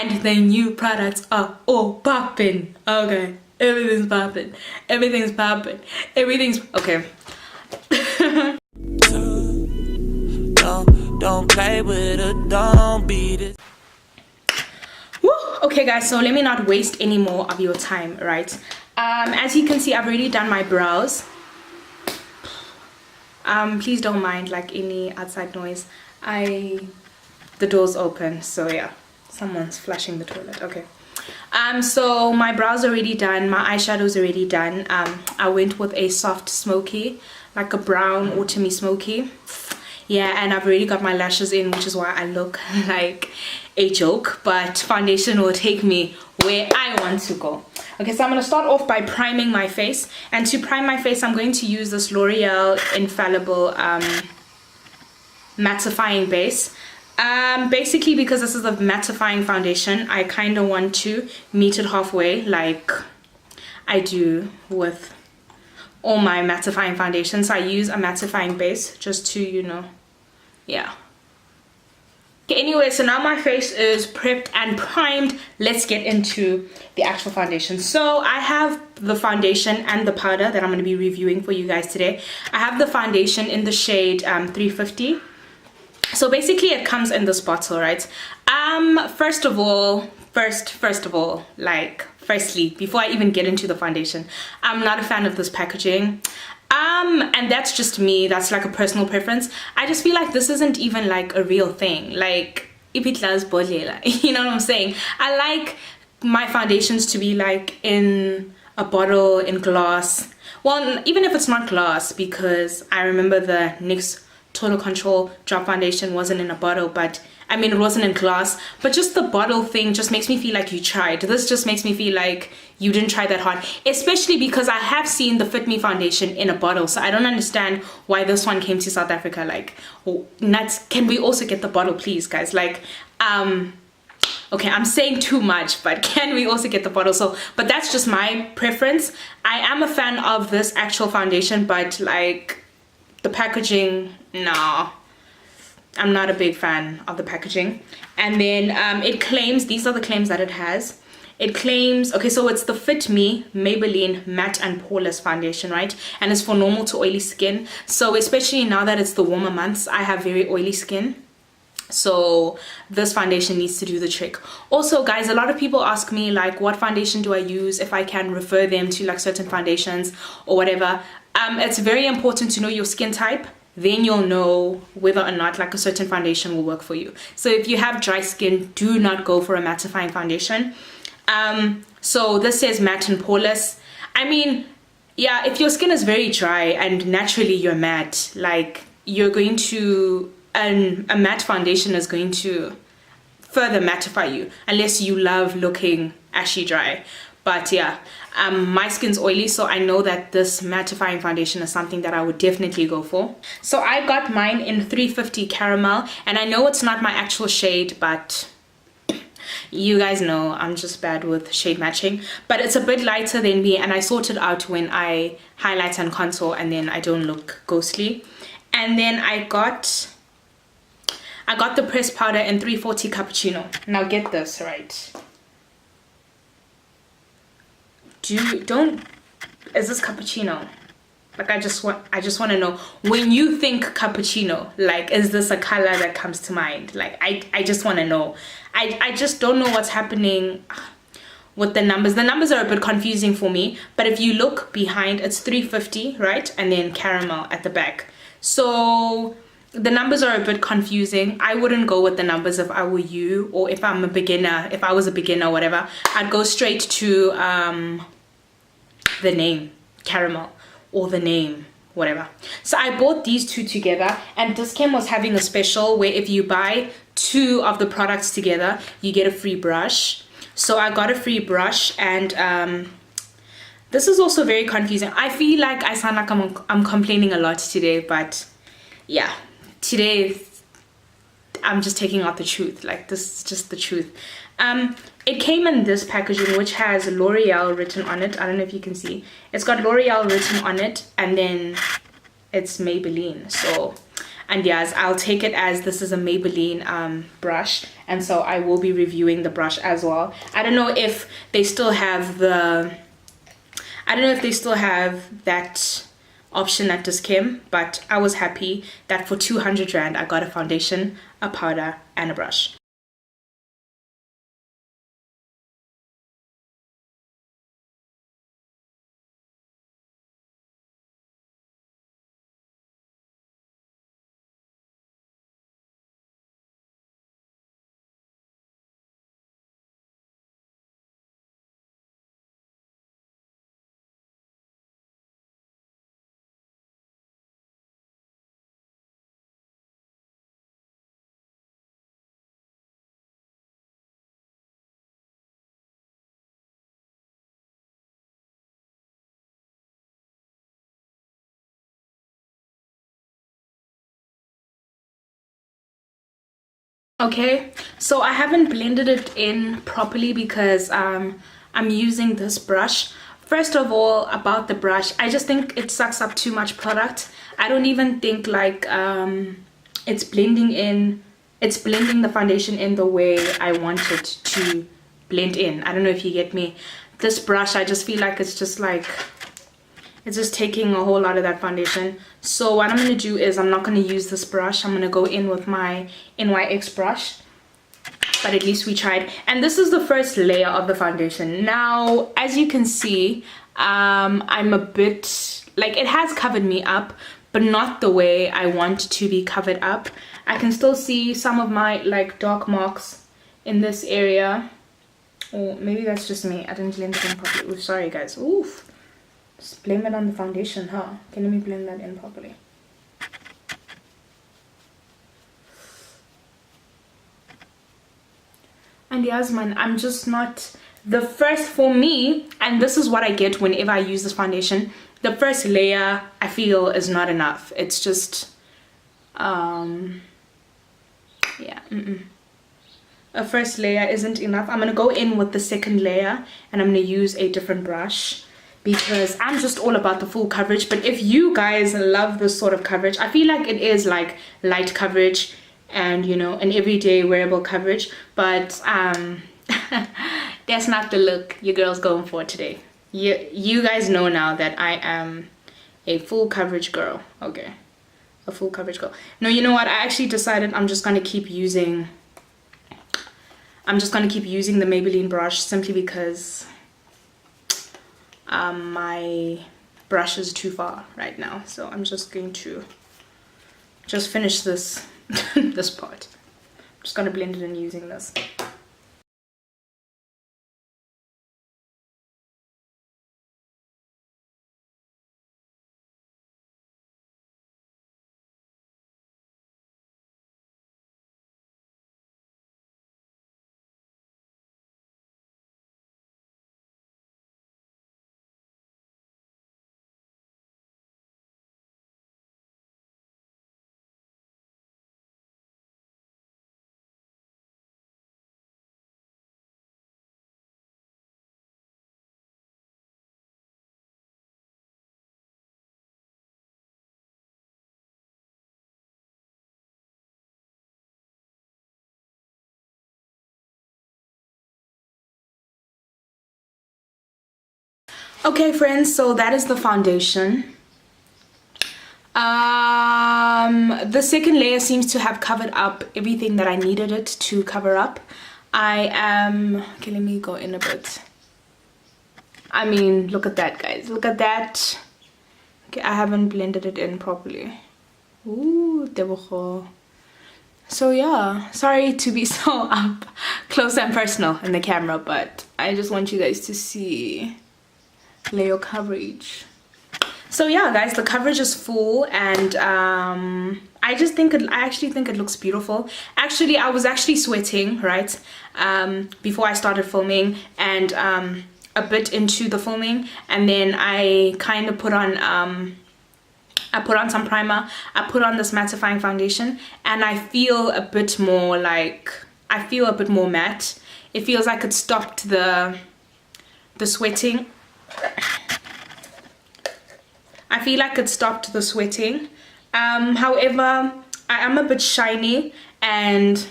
and the new products are all popping. Okay, everything's popping. Everything's popping. Everything's okay. Don't play with it. Don't beat it. Woo! Okay, guys. So let me not waste any more of your time, right? As you can see, I've already done my brows. Please don't mind like any outside noise. The door's open, so yeah, someone's flushing the toilet. Okay. So my brows are already done, my eyeshadow's already done. I went with a soft smoky, like a brown autumny smoky. Yeah, and I've already got my lashes in, which is why I look like a joke, but foundation will take me where I want to go. Okay, so I'm going to start off by priming my face, and to prime my face I'm going to use this L'Oreal Infallible mattifying base. Basically because this is a mattifying foundation, I kind of want to meet it halfway like I do with all my mattifying foundations. So I use a mattifying base just to, you know, yeah. Okay, anyway, so now my face is prepped and primed. Let's get into the actual foundation. So I have the foundation and the powder that I'm going to be reviewing for you guys today. I have the foundation in the shade 350. So basically it comes in this bottle, right? First of all, firstly, before I even get into the foundation, I'm not a fan of this packaging. And that's just me, that's like a personal preference. I just feel like this isn't even like a real thing. Like, if it does bodlela, you know what I'm saying? I like my foundations to be like in a bottle, in glass. Well, even if it's not glass, because I remember the NYX Total Control Drop Foundation wasn't in a bottle, but I mean it wasn't in glass, but just the bottle thing just makes me feel like you tried. This just makes me feel like you didn't try that hard, especially because I have seen the Fit Me foundation in a bottle, so I don't understand why this one came to South Africa. Like, oh, nuts, can we also get the bottle please, guys? Like, okay, I'm saying too much, but can we also get the bottle? So, but that's just my preference. I am a fan of this actual foundation, but like the packaging, no, I'm not a big fan of the packaging. And then it claims, these are the claims that it has. It claims, okay, so it's the Fit Me Maybelline Matte and Poreless Foundation, right? And it's for normal to oily skin. So especially now that it's the warmer months, I have very oily skin. So this foundation needs to do the trick. Also, guys, a lot of people ask me like, what foundation do I use, if I can refer them to like certain foundations or whatever. It's very important to know your skin type. Then you'll know whether or not like a certain foundation will work for you. So if you have dry skin, do not go for a mattifying foundation. So this says matte and poreless. I mean, yeah, if your skin is very dry and naturally you're matte, like you're going to, a matte foundation is going to further mattify you unless you love looking ashy dry. But yeah, my skin's oily, so I know that this mattifying foundation is something that I would definitely go for. So I got mine in 350 Caramel, and I know it's not my actual shade, but you guys know I'm just bad with shade matching. But it's a bit lighter than me, and I sort it out when I highlight and contour, and then I don't look ghostly. And then I got the pressed powder in 340 Cappuccino. Now get this right. Is this cappuccino? Like, I just want to know, when you think cappuccino, like, is this a color that comes to mind? Like, I just want to know. I just don't know what's happening with the numbers. The numbers are a bit confusing for me, but if you look behind, it's 350, right? And then caramel at the back. So the numbers are a bit confusing. I wouldn't go with the numbers if I were you, or if I'm a beginner, if I was a beginner, whatever. I'd go straight to the name caramel, or the name whatever. So I bought these two together, and Discam was having a special where if you buy 2 of the products together, you get a free brush. So I got a free brush, and this is also very confusing. I feel like I sound like I'm complaining a lot today, but yeah, today I'm just taking out the truth. Like, this is just the truth. It came in this packaging, which has L'Oreal written on it. I don't know if you can see. It's got L'Oreal written on it, and then it's Maybelline. So And yes, I'll take it as this is a Maybelline brush, and so I will be reviewing the brush as well. I don't know if they still have that option at Diskim, but I was happy that for 200 Rand I got a foundation, a powder, and a brush. Okay, so I haven't blended it in properly because I'm using this brush. First of all, about the brush, I just think it sucks up too much product. I don't even think like it's blending the foundation in the way I want it to blend in. I don't know if you get me. This brush, I just feel like it's just taking a whole lot of that foundation. So what I'm going to do is I'm not going to use this brush. I'm going to go in with my NYX brush. But at least we tried. And this is the first layer of the foundation. Now, as you can see, I'm a bit, like, it has covered me up, but not the way I want to be covered up. I can still see some of my, like, dark marks in this area. Or maybe that's just me. I didn't blend it in properly. Ooh, sorry, guys. Oof. Just blame it on the foundation, huh? Okay, let me blend that in properly. And yes, man, I'm just not the first for me, and this is what I get whenever I use this foundation. The first layer I feel is not enough. It's just yeah, a first layer isn't enough. I'm gonna go in with the second layer and I'm gonna use a different brush because I'm just all about the full coverage. But if you guys love this sort of coverage, I feel like it is like light coverage and, you know, an everyday wearable coverage, but that's not the look your girl's going for today. You guys know now that I am a full coverage girl. Okay, a full coverage girl. No, you know what, I actually decided I'm just gonna keep using the Maybelline brush simply because my brush is too far right now. So I'm just going to just finish this this part. I'm just gonna blend it in using this. Okay friends, so that is the foundation. The second layer seems to have covered up everything that I needed it to cover up. Okay, let me go in a bit. I mean, look at that, guys, look at that. Okay, I haven't blended it in properly. Ooh, debocho. So yeah, sorry to be so up close and personal in the camera, but I just want you guys to see layer coverage. So yeah, guys, the coverage is full, and I actually think it looks beautiful. Actually, I was actually sweating, right, before I started filming, and a bit into the filming, and then I kind of put on some primer. I put on this mattifying foundation, and I feel a bit more matte. It feels like it stopped the sweating. I feel like it stopped the sweating. However, I am a bit shiny, and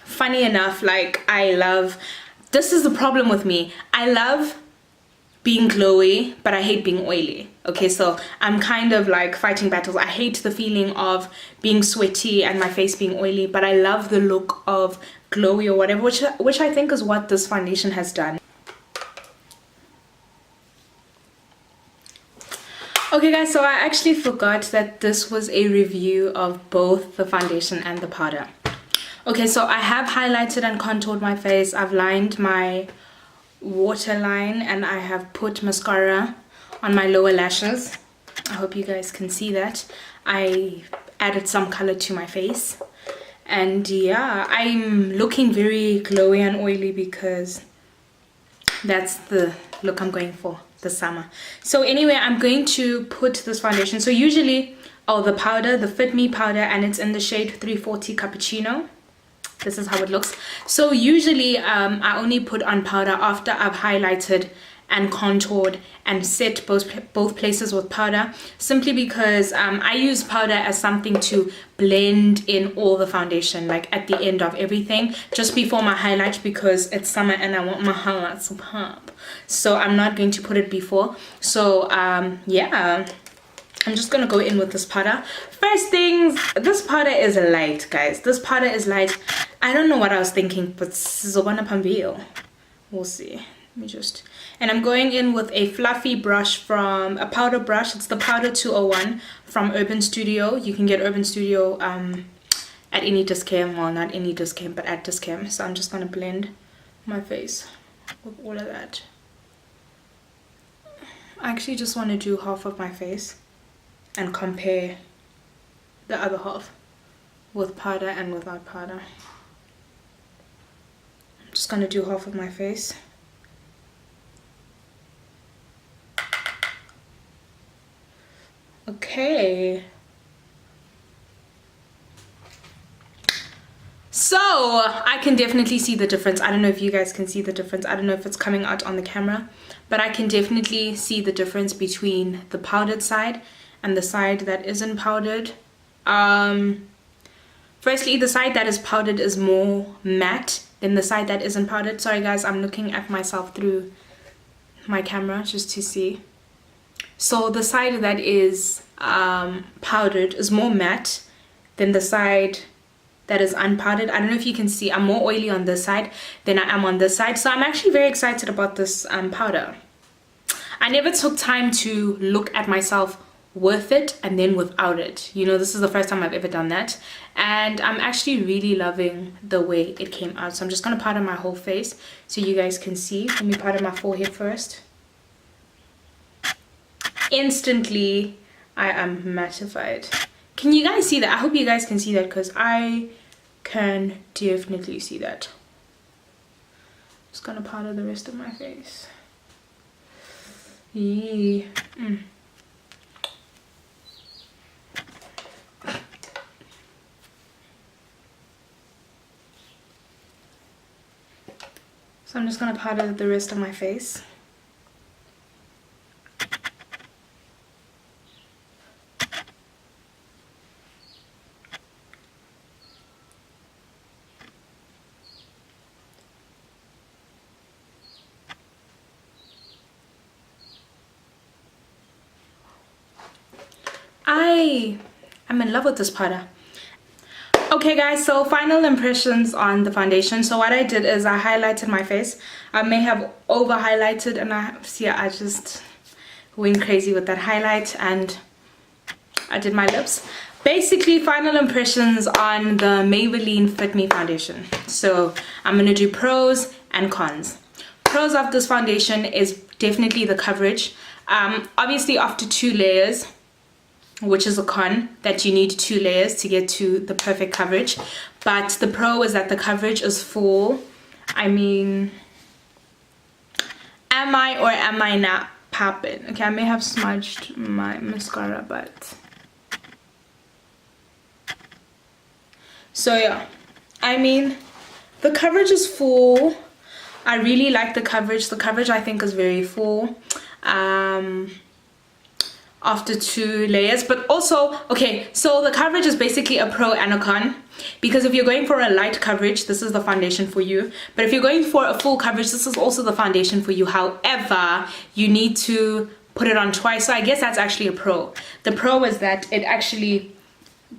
funny enough, like, this is the problem with me. I love being glowy, but I hate being oily. Okay, so I'm kind of like fighting battles. I hate the feeling of being sweaty and my face being oily, but I love the look of glowy or whatever, which I think is what this foundation has done. Okay guys, so I actually forgot that this was a review of both the foundation and the powder. Okay, so I have highlighted and contoured my face. I've lined my waterline, and I have put mascara on my lower lashes. I hope you guys can see that. I added some color to my face, and yeah, I'm looking very glowy and oily because that's the look I'm going for this summer. So anyway, I'm going to put this foundation. So usually, the powder, the Fit Me powder, and it's in the shade 340 Cappuccino. This is how it looks. So usually I only put on powder after I've highlighted and contoured and set both places with powder, simply because I use powder as something to blend in all the foundation, like at the end of everything, just before my highlight, because it's summer and I want my highlights to pop. So I'm not going to put it before. So yeah, I'm just gonna go in with this powder. First things, this powder is light, guys. This powder is light. I don't know what I was thinking, but we'll see. Let me just, and I'm going in with a fluffy brush from a powder brush. It's the Powder 201 from Urban Studio. You can get Urban Studio at any Discam, well, not any Discam, but at Discam. So I'm just gonna blend my face with all of that. I actually just want to do half of my face and compare the other half with powder and without powder. I'm just gonna do half of my face. Okay. So I can definitely see the difference. I don't know if you guys can see the difference. I don't know if it's coming out on the camera, but I can definitely see the difference between the powdered side and the side that isn't powdered. Firstly, the side that is powdered is more matte than the side that isn't powdered. Sorry guys, I'm looking at myself through my camera just to see. So the side that is powdered is more matte than the side that is unpowdered. I don't know if you can see, I'm more oily on this side than I am on this side. So I'm actually very excited about this powder. I never took time to look at myself with it and then without it. You know, this is the first time I've ever done that, and I'm actually really loving the way it came out. So I'm just gonna powder my whole face so you guys can see. Let me powder my forehead first. Instantly I am mattified. Can you guys see that? I hope you guys can see that, because I can definitely see that. Just gonna powder the rest of my face. Yeah. So I'm just gonna powder the rest of my face. I'm in love with this powder. Okay guys, so final impressions on the foundation. So what I did is I highlighted my face. I may have over highlighted, and I just went crazy with that highlight, and I did my lips. Basically, final impressions on the Maybelline Fit Me foundation. So I'm gonna do pros and cons. Pros of this foundation is definitely the coverage. Obviously after 2 layers, which is a con, that you need 2 layers to get to the perfect coverage. But the pro is that the coverage is full. I mean, am I or am I not popping? Okay, I may have smudged my mascara, but so yeah, I mean, the coverage is full. I really like the coverage. The coverage I think is very full. after 2 layers. But also, okay, so the coverage is basically a pro and a con, because if you're going for a light coverage, this is the foundation for you. But if you're going for a full coverage, this is also the foundation for you. However, you need to put it on twice. So I guess that's actually a pro. The pro is that it actually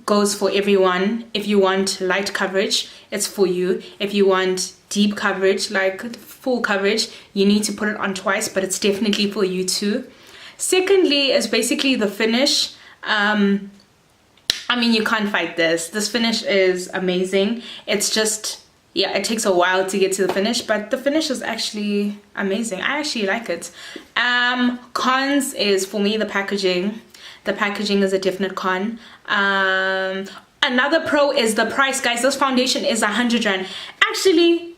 goes for everyone. If you want light coverage, it's for you. If you want deep coverage, like full coverage, you need to put it on twice, but it's definitely for you too. Secondly is basically the finish. I mean, you can't fight this. This finish is amazing. It's just, yeah, it takes a while to get to the finish, but the finish is actually amazing. I actually like it. Cons is, for me, the packaging. The packaging is a definite con. Another pro is the price, guys. This foundation is 100 rand. Actually,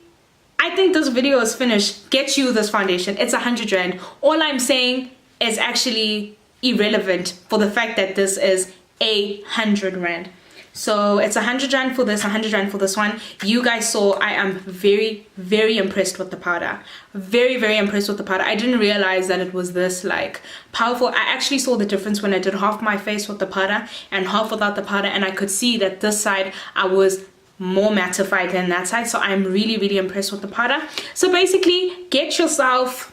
I think this video is finished. Get you this foundation. It's 100 rand. All I'm saying is actually irrelevant for the fact that this is 100 rand. So it's 100 rand for this, 100 rand for this one. You guys saw I am very, very impressed with the powder. Very, very impressed with the powder. I didn't realize that it was this like powerful. I actually saw the difference when I did half my face with the powder and half without the powder, and I could see that this side I was more mattified than that side. So I'm really, really impressed with the powder. So basically, get yourself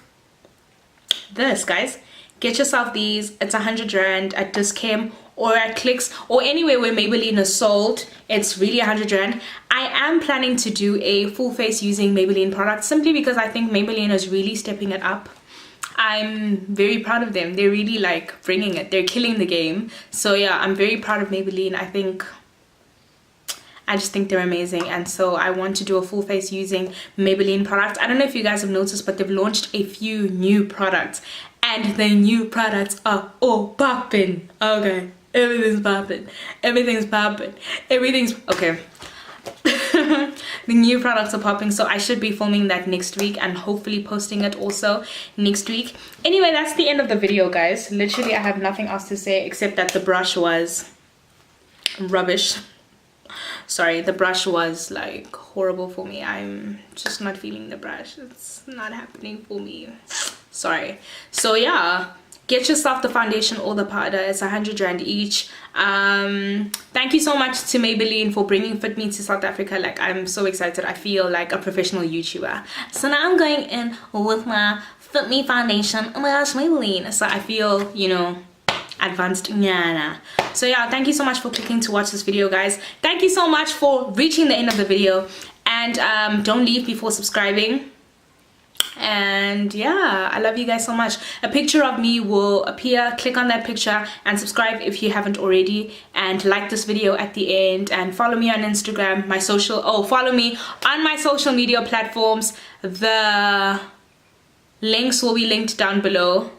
this, guys. Get yourself these. It's 100 rand at Discam or at Clicks or anywhere where Maybelline is sold. It's really 100 rand. I am planning to do a full face using Maybelline products simply because I think Maybelline is really stepping it up. I'm very proud of them. They're really like bringing it. They're killing the game. So yeah, I'm very proud of Maybelline. I just think they're amazing, and so I want to do a full face using Maybelline products. I don't know if you guys have noticed, but they've launched a few new products, and the new products are all popping. Okay, everything's popping. Everything's popping. Everything's okay. The new products are popping, so I should be filming that next week and hopefully posting it also next week. Anyway, that's the end of the video, guys. Literally, I have nothing else to say except that the brush was rubbish. Sorry, the brush was like horrible for me. I'm just not feeling the brush. It's not happening for me. Sorry. So yeah, get yourself the foundation or the powder. It's 100 rand each. Thank you so much to Maybelline for bringing Fit Me to South Africa. Like, I'm so excited. I feel like a professional YouTuber. So now I'm going in with my Fit Me foundation. Oh my gosh, Maybelline. So I feel, you know, advanced. So yeah, thank you so much for clicking to watch this video, guys. Thank you so much for reaching the end of the video, and don't leave before subscribing. And yeah, I love you guys so much. A picture of me will appear. Click on that picture and subscribe if you haven't already, and like this video at the end, and follow me on Instagram, follow me on my social media platforms. The links will be linked down below.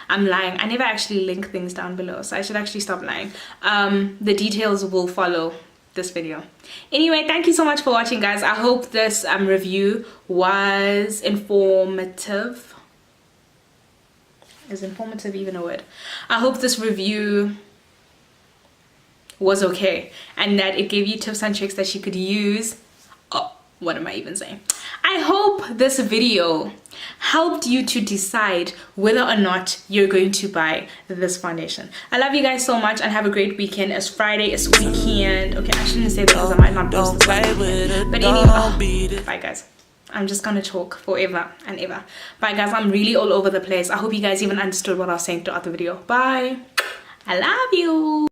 I'm lying. I never actually link things down below, so I should actually stop lying. The details will follow this video. Anyway, thank you so much for watching, guys. I hope this review was informative. Is informative even a word? I hope this review was okay and that it gave you tips and tricks that you could use. Oh, what am I even saying? I hope this video helped you to decide whether or not you're going to buy this foundation. I love you guys so much and have a great weekend. It's Friday, it's weekend. Okay, I shouldn't say that because I might not post this one. But anyway, bye guys. I'm just gonna talk forever and ever. Bye guys, I'm really all over the place. I hope you guys even understood what I was saying throughout the video. Bye. I love you.